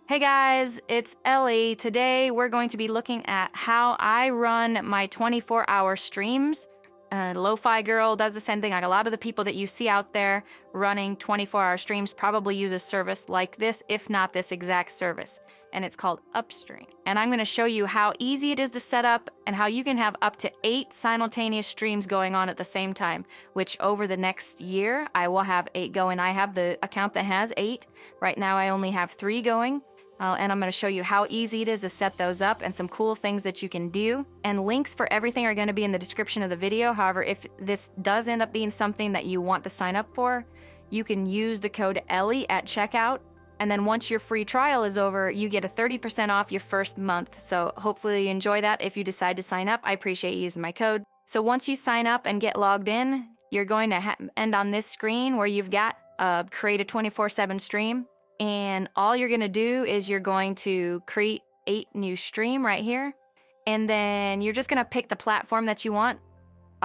Hey guys, it's Ellie. Today we're going to be looking at how I run my 24-hour streams. Lofi Girl does the same thing. Like a lot of the people that you see out there running 24-hour streams probably use a service like this, if not this exact service. And it's called Upstream. And I'm going to show you how easy it is to set up and how you can have up to 8 simultaneous streams going on at the same time, which over the next year, I will have 8 going. I have the account that has 8. Right now, I only have 3 going. And I'm going to show you how easy it is to set those up and some cool things that you can do. And links for everything are going to be in the description of the video. However, if this does end up being something that you want to sign up for, you can use the code Ellie at checkout. And then once your free trial is over, you get a 30% off your first month. So hopefully you enjoy that if you decide to sign up. I appreciate you using my code. So once you sign up and get logged in, you're going to end on this screen where you've got create a 24/7 stream. And all you're going to do is you're going to create 8 new stream right here. And then you're just going to pick the platform that you want.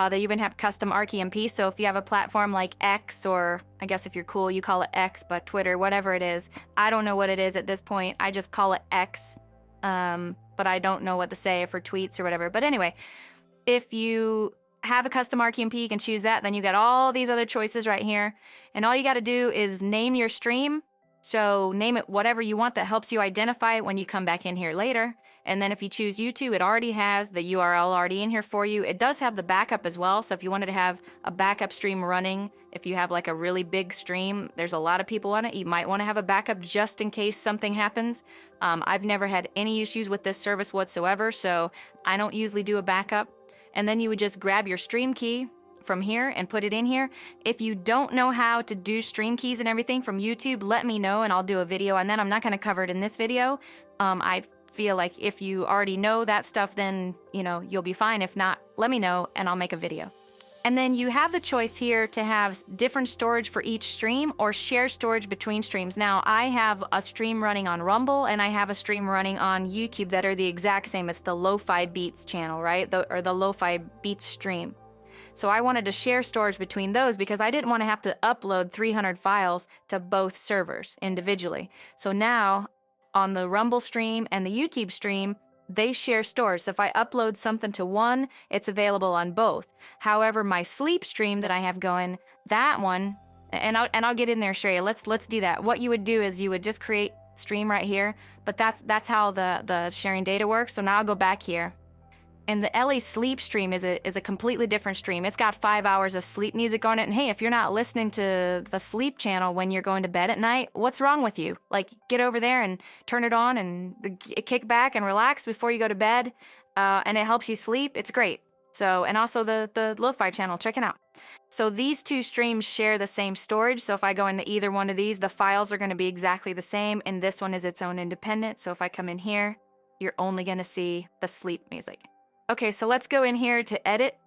They even have custom ArcEMP. So if you have a platform like X, or I guess if you're cool, you call it X, but Twitter, whatever it is. I don't know what it is at this point. I just call it X. But I don't know what to say for tweets or whatever. But anyway, if you have a custom ArcEMP, you can choose that. Then you got all these other choices right here. And all you got to do is name your stream. So name it whatever you want that helps you identify it when you come back in here later. And then if you choose YouTube, it already has the URL already in here for you. It does have the backup as well. So if you wanted to have a backup stream running, if you have like a really big stream, there's a lot of people on it. You might want to have a backup just in case something happens. I've never had any issues with this service whatsoever, so I don't usually do a backup. And then you would just grab your stream key from here and put it in here. If you don't know how to do stream keys and everything from YouTube, let me know and I'll do a video on that. I'm not going to cover it in this video. I feel like if you already know that stuff, then you'll be fine. If not, let me know and I'll make a video. And then you have the choice here to have different storage for each stream or share storage between streams. Now, I have a stream running on Rumble and I have a stream running on YouTube that are the exact same. It's the Lofi Beats channel, right? Or the Lofi Beats stream. So I wanted to share storage between those because I didn't want to have to upload 300 files to both servers individually. So now on the Rumble stream and the YouTube stream, they share storage. So if I upload something to one, it's available on both. However, my sleep stream that I have going, that one, and I'll get in there and show you. Let's do that. What you would do is you would just create stream right here, but that's how the sharing data works. So now I'll go back here. And the Ellie sleep stream is a completely different stream. It's got 5 hours of sleep music on it. And hey, if you're not listening to the sleep channel when you're going to bed at night, what's wrong with you? Like, get over there and turn it on and kick back and relax before you go to bed. And it helps you sleep. It's great. So, and also the Lo-Fi channel, check it out. So these 2 streams share the same storage. So if I go into either one of these, the files are going to be exactly the same. And this one is its own independent. So if I come in here, you're only going to see the sleep music. Okay, so let's go in here to edit,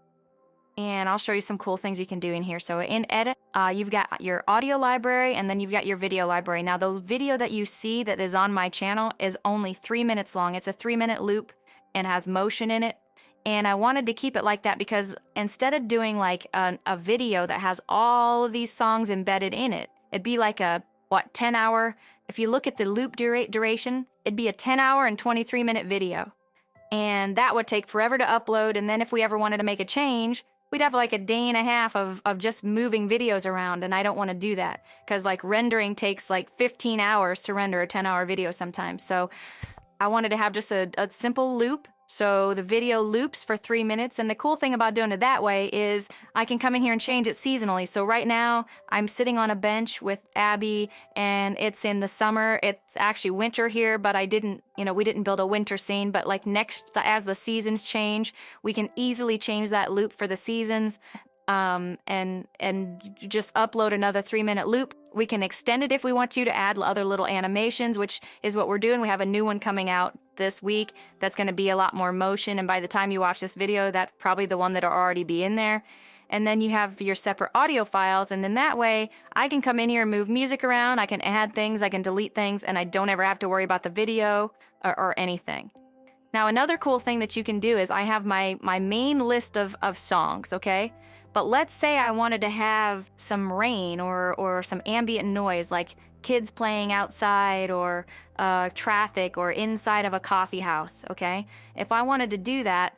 and I'll show you some cool things you can do in here. So in edit, you've got your audio library, and then you've got your video library. Now, those video that you see that is on my channel is only 3 minutes long. It's a 3-minute loop and has motion in it. And I wanted to keep it like that because instead of doing like a video that has all of these songs embedded in it, it'd be like a, 10-hour, if you look at the loop duration, it'd be a 10-hour and 23-minute video. And that would take forever to upload. And then if we ever wanted to make a change, we'd have like a day and a half of just moving videos around. And I don't want to do that because like rendering takes like 15 hours to render a 10-hour video sometimes. So I wanted to have just a simple loop. So the video loops for 3 minutes. And the cool thing about doing it that way is I can come in here and change it seasonally. So right now I'm sitting on a bench with Abby and it's in the summer. It's actually winter here, but we didn't build a winter scene. But like as the seasons change, we can easily change that loop for the seasons. And just upload another 3-minute loop. We can extend it if we want to add other little animations, which is what we're doing. We have a new one coming out this week that's going to be a lot more motion. And by the time you watch this video, that's probably the one that'll already be in there. And then you have your separate audio files. And then that way I can come in here and move music around. I can add things, I can delete things, and I don't ever have to worry about the video or anything. Now, another cool thing that you can do is I have my main list of songs, okay? But let's say I wanted to have some rain or some ambient noise, like kids playing outside or traffic or inside of a coffee house, okay? If I wanted to do that,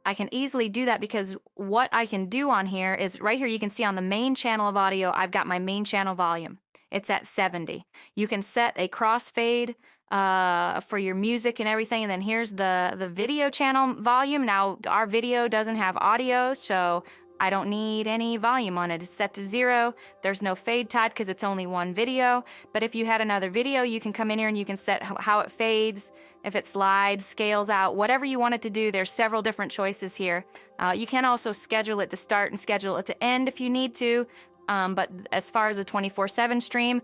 I can easily do that because what I can do on here is right here you can see on the main channel of audio, I've got my main channel volume. It's at 70. You can set a crossfade for your music and everything, and then here's the video channel volume. Now, our video doesn't have audio, so I don't need any volume on it. It's set to 0. There's no fade type because it's only one video. But if you had another video, you can come in here and you can set how it fades, if it slides, scales out, whatever you want it to do. There's several different choices here. You can also schedule it to start and schedule it to end if you need to. But as far as a 24/7 stream,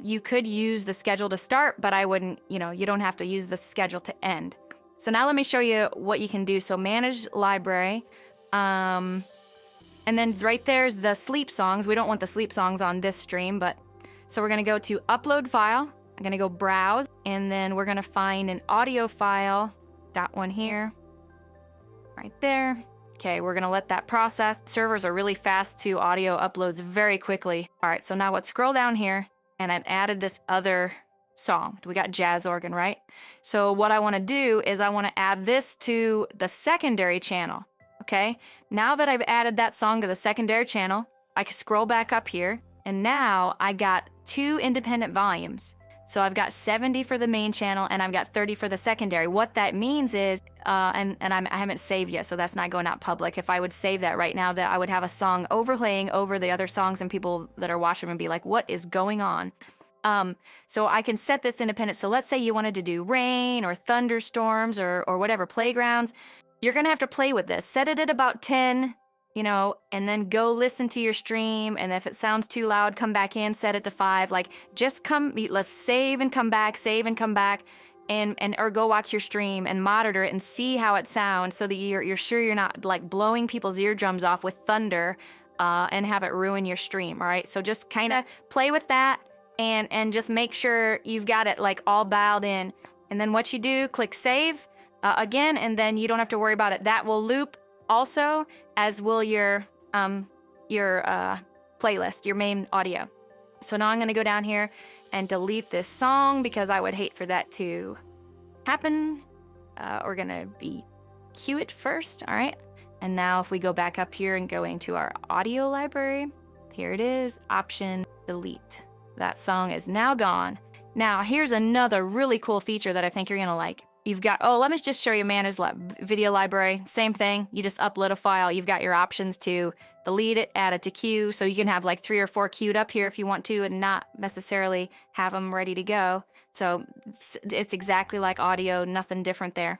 you could use the schedule to start, but I wouldn't, you don't have to use the schedule to end. So now let me show you what you can do. So manage library. And then right there's the sleep songs. We don't want the sleep songs on this stream, but so we're gonna go to upload file. I'm gonna go browse, and then we're gonna find an audio file, that one here, right there. Okay, we're gonna let that process. Servers are really fast too. Audio uploads very quickly. All right, so now let's scroll down here, and I've added this other song. We got jazz organ, right? So what I wanna do is I wanna add this to the secondary channel. Okay, now that I've added that song to the secondary channel, I can scroll back up here, and now I got 2 independent volumes. So I've got 70 for the main channel, and I've got 30 for the secondary. What that means is, I haven't saved yet, so that's not going out public. If I would save that right now, that I would have a song overlaying over the other songs, and people that are watching would be like, what is going on? So I can set this independent. So let's say you wanted to do rain or thunderstorms or whatever, playgrounds. You're going to have to play with this. Set it at about 10, and then go listen to your stream. And if it sounds too loud, come back in, set it to 5. Like, just let's save and come back, or go watch your stream and monitor it and see how it sounds so that you're sure you're not like blowing people's eardrums off with thunder and have it ruin your stream, all right? So just kind of play with that and just make sure you've got it like all dialed in. And then what you do, click save. Again, and then you don't have to worry about it. That will loop also, as will your playlist, your main audio. So now I'm going to go down here and delete this song because I would hate for that to happen. We're going to cue it first, all right? And now if we go back up here and go into our audio library, here it is, option delete. That song is now gone. Now here's another really cool feature that I think you're going to like. You've got, let me just show you Manage video library. Same thing. You just upload a file. You've got your options to delete it, add it to queue. So you can have like 3 or 4 queued up here if you want to and not necessarily have them ready to go. So it's exactly like audio, nothing different there.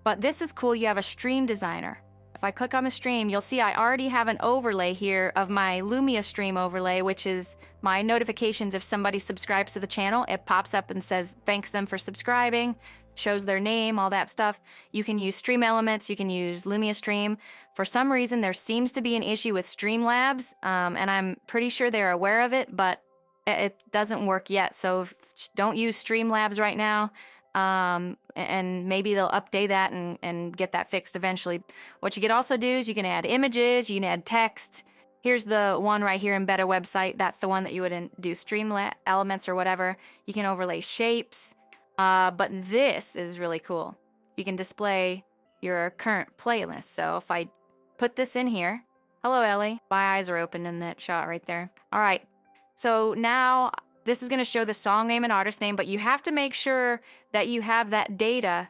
But this is cool. You have a stream designer. If I click on the stream, you'll see I already have an overlay here of my Lumia stream overlay, which is my notifications if somebody subscribes to the channel. It pops up and says, thanks them for subscribing. Shows their name, all that stuff. You can use Stream Elements, you can use Lumia Stream. For some reason, there seems to be an issue with Streamlabs, and I'm pretty sure they're aware of it, but it doesn't work yet. So don't use Streamlabs right now, and maybe they'll update that and get that fixed eventually. What you can also do is you can add images, you can add text. Here's the one right here in Better Website. That's the one that you would do Stream Elements or whatever. You can overlay shapes. But this is really cool. You can display your current playlist. So if I put this in here, hello Ellie, my eyes are open in that shot right there. All right, so now this is going to show the song name and artist name, but you have to make sure that you have that data,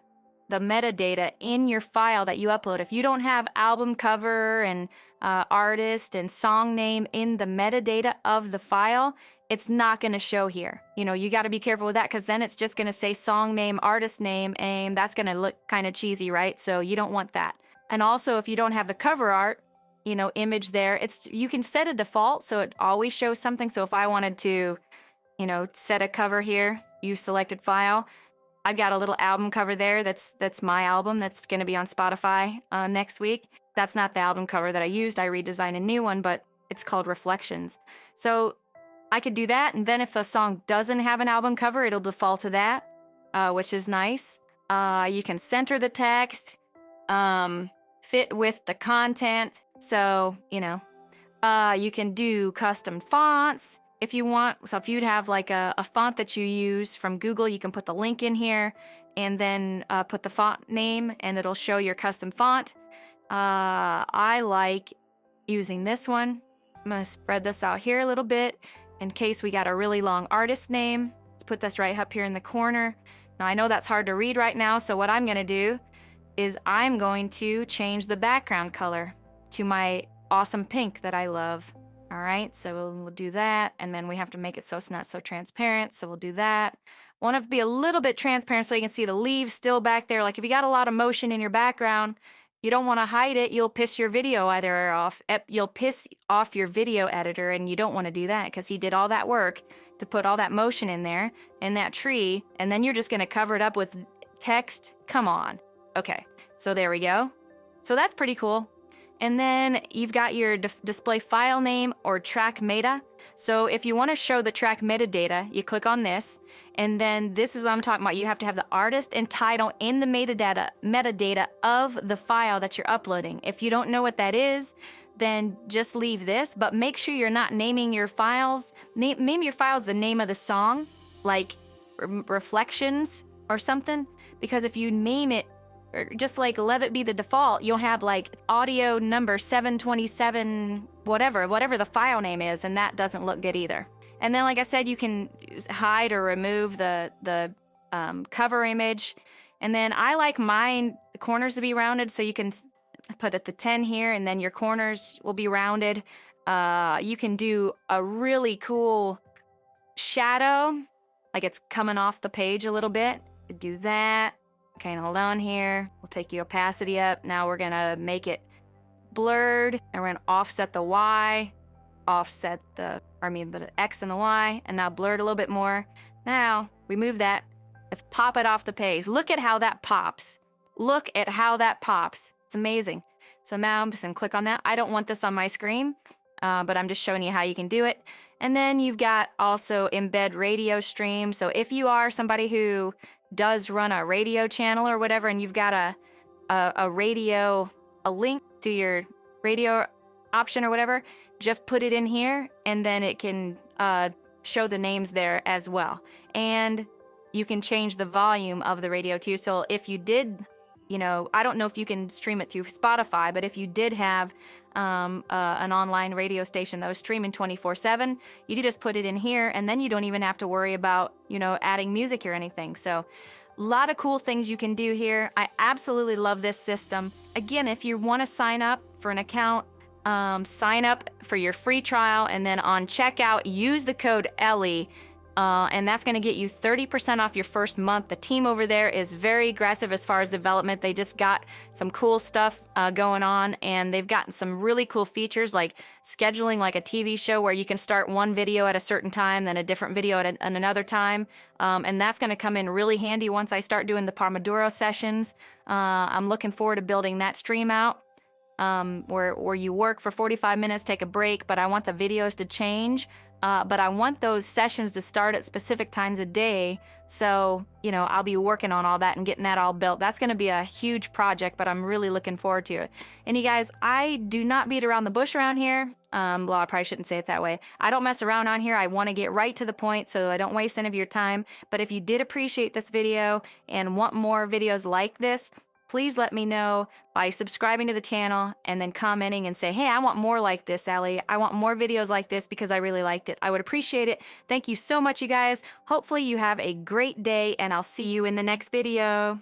the metadata in your file that you upload. If you don't have album cover and artist and song name in the metadata of the file, it's not going to show here. You got to be careful with that because then it's just going to say song name, artist name, AIM. That's going to look kind of cheesy, right? So you don't want that. And also, if you don't have the cover art, image there, you can set a default so it always shows something. So if I wanted to, set a cover here, use selected file, I've got a little album cover there. That's my album. That's going to be on Spotify next week. That's not the album cover that I used. I redesigned a new one, but it's called Reflections. So I could do that, and then if the song doesn't have an album cover, it'll default to that, which is nice. You can center the text, fit with the content, so, you can do custom fonts, if you want, so if you'd have like a font that you use from Google, you can put the link in here and then put the font name and it'll show your custom font. I like using this one. I'm gonna spread this out here a little bit in case we got a really long artist name. Let's put this right up here in the corner. Now I know that's hard to read right now, so what I'm gonna do is I'm going to change the background color to my awesome pink that I love. All right, so we'll do that, and then we have to make it so it's not so transparent, so we'll do that. Want it to be a little bit transparent so you can see the leaves still back there. Like if you got a lot of motion in your background, you don't want to hide it, you'll piss your video editor off. You'll piss off your video editor, and you don't want to do that because he did all that work to put all that motion in there, in that tree, and then you're just going to cover it up with text. Come on. Okay, so there we go. So that's pretty cool. And then you've got your display file name or track meta. So if you want to show the track metadata, you click on this, and then this is what I'm talking about. You have to have the artist and title in the metadata of the file that you're uploading. If you don't know what that is, then just leave this, but make sure you're not naming your files. Name your files the name of the song, like Reflections or something, because if you name it, or just like let it be the default, you'll have like audio number 727, whatever the file name is, and that doesn't look good either. And then, like I said, you can hide or remove the cover image. And then I like mine, the corners to be rounded, so you can put at the 10 here, and then your corners will be rounded. You can do a really cool shadow, like it's coming off the page a little bit. Do that. Okay, and hold on here. We'll take the opacity up. Now we're gonna make it blurred, and we're gonna offset the Y, the X and the Y, and now blur it a little bit more. Now, we move that. Let's pop it off the page. Look at how that pops. Look at how that pops. It's amazing. So now I'm just gonna click on that. I don't want this on my screen, but I'm just showing you how you can do it. And then you've got also embed radio stream. So if you are somebody who does run a radio channel or whatever, and you've got a link to your radio option or whatever, just put it in here, and then it can show the names there as well. And you can change the volume of the radio too. So if you did, I don't know if you can stream it through Spotify, but if you did have an online radio station that was streaming 24/7, you could just put it in here, and then you don't even have to worry about, adding music or anything. So a lot of cool things you can do here. I absolutely love this system. Again, if you want to sign up for an account, sign up for your free trial, and then on checkout, use the code Ellie. And that's going to get you 30% off your first month. The team over there is very aggressive as far as development. They just got some cool stuff going on, and they've gotten some really cool features like scheduling like a TV show where you can start one video at a certain time, then a different video at another time. And that's going to come in really handy once I start doing the Pomodoro sessions. I'm looking forward to building that stream out. Where you work for 45 minutes, take a break, but I want the videos to change. But I want those sessions to start at specific times a day. So, I'll be working on all that and getting that all built. That's going to be a huge project, but I'm really looking forward to it. And you guys, I do not beat around the bush around here. Well, I probably shouldn't say it that way. I don't mess around on here. I want to get right to the point so I don't waste any of your time. But if you did appreciate this video and want more videos like this, please let me know by subscribing to the channel and then commenting and say, hey, I want more like this, Ellie. I want more videos like this because I really liked it. I would appreciate it. Thank you so much, you guys. Hopefully you have a great day, and I'll see you in the next video.